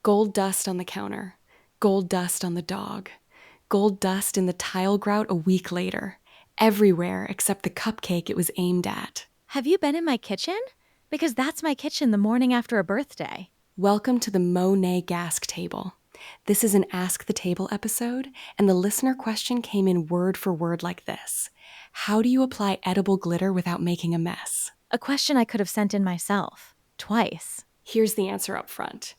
Gold dust on the counter. Gold dust on the dog. Gold dust in the tile grout a week later. Everywhere except the cupcake it was aimed at. Have you been in my kitchen? Because that's my kitchen the morning after a birthday. Welcome to the Monégasque Table. This is an Ask the Table episode, and the listener question came in word for word like this. How do you apply edible glitter without making a mess? A question I could have sent in myself. Twice. Here's the answer up front.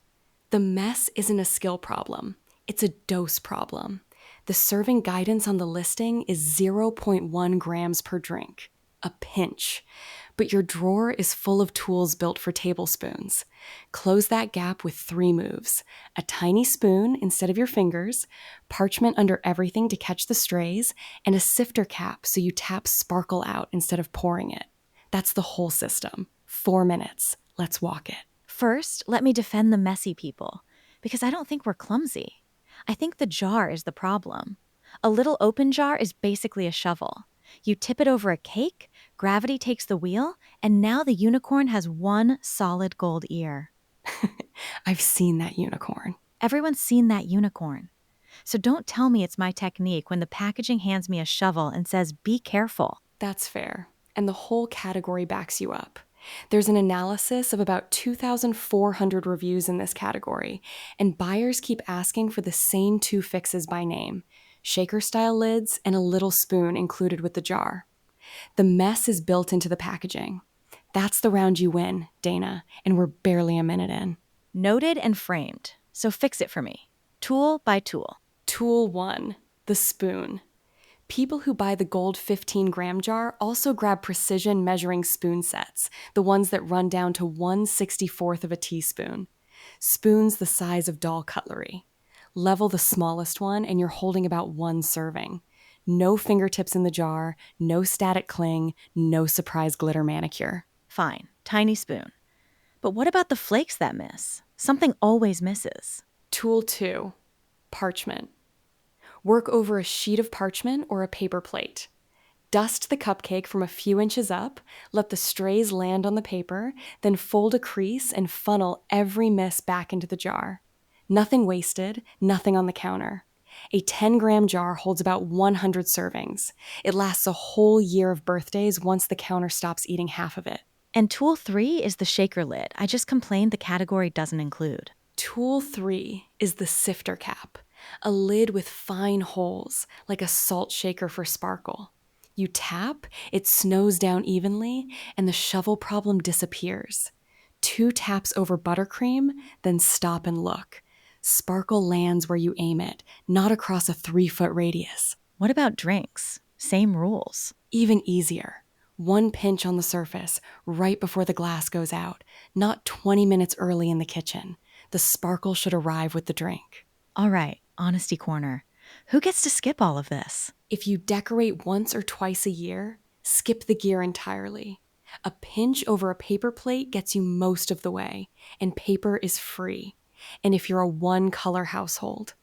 The mess isn't a skill problem. It's a dose problem. The serving guidance on the listing is 0.1 grams per drink. A pinch. But your drawer is full of tools built for tablespoons. Close that gap with 3 moves. A tiny spoon instead of your fingers, parchment under everything to catch the strays, and a sifter cap so you tap sparkle out instead of pouring it. That's the whole system. 4 minutes. Let's walk it. First, let me defend the messy people, because I don't think we're clumsy. I think the jar is the problem. A little open jar is basically a shovel. You tip it over a cake, gravity takes the wheel, and now the unicorn has one solid gold ear. I've seen that unicorn. Everyone's seen that unicorn. So don't tell me it's my technique when the packaging hands me a shovel and says, be careful. That's fair. And the whole category backs you up. There's an analysis of about 2,400 reviews in this category, and buyers keep asking for the same 2 fixes by name, shaker-style lids and a little spoon included with the jar. The mess is built into the packaging. That's the round you win, Dana, and we're barely a minute in. Noted and framed. So fix it for me. Tool by tool. Tool 1, the spoon. People who buy the gold 15-gram jar also grab precision measuring spoon sets, the ones that run down to 1/64th of a teaspoon. Spoons the size of doll cutlery. Level the smallest one and you're holding about 1 serving. No fingertips in the jar, no static cling, no surprise glitter manicure. Fine, tiny spoon. But what about the flakes that miss? Something always misses. Tool 2, parchment. Work over a sheet of parchment or a paper plate. Dust the cupcake from a few inches up, let the strays land on the paper, then fold a crease and funnel every miss back into the jar. Nothing wasted, nothing on the counter. A 10-gram jar holds about 100 servings. It lasts a whole year of birthdays once the counter stops eating half of it. And tool 3 is the shaker lid. I just complained the category doesn't include. Tool 3 is the sifter cap, a lid with fine holes, like a salt shaker for sparkle. You tap, it snows down evenly, and the shovel problem disappears. 2 taps over buttercream, then stop and look. Sparkle lands where you aim it, not across a 3-foot radius. What about drinks? Same rules. Even easier. 1 pinch on the surface, right before the glass goes out, not 20 minutes early in the kitchen. The sparkle should arrive with the drink. All right, honesty corner. Who gets to skip all of this? If you decorate once or twice a year, skip the gear entirely. A pinch over a paper plate gets you most of the way, and paper is free. And if you're a 1-color household,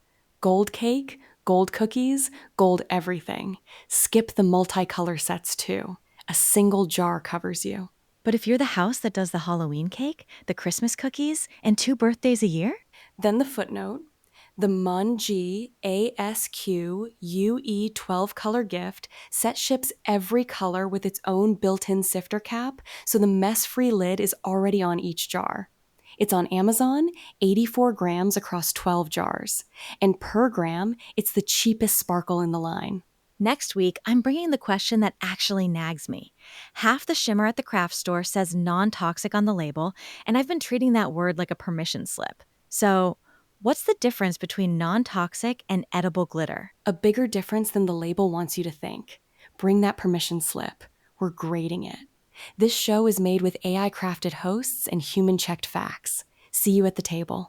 gold cake, gold cookies, gold everything. Skip the multicolor sets too. A single jar covers you. But if you're the house that does the Halloween cake, the Christmas cookies, and 2 birthdays a year? Then the footnote. The Mun-G ASQ UE 12-color gift set ships every color with its own built-in sifter cap, so the mess-free lid is already on each jar. It's on Amazon, 84 grams across 12 jars. And per gram, it's the cheapest sparkle in the line. Next week, I'm bringing the question that actually nags me. Half the shimmer at the craft store says non-toxic on the label, and I've been treating that word like a permission slip. So, what's the difference between non-toxic and edible glitter? A bigger difference than the label wants you to think. Bring that permission slip. We're grading it. This show is made with AI-crafted hosts and human-checked facts. See you at the table.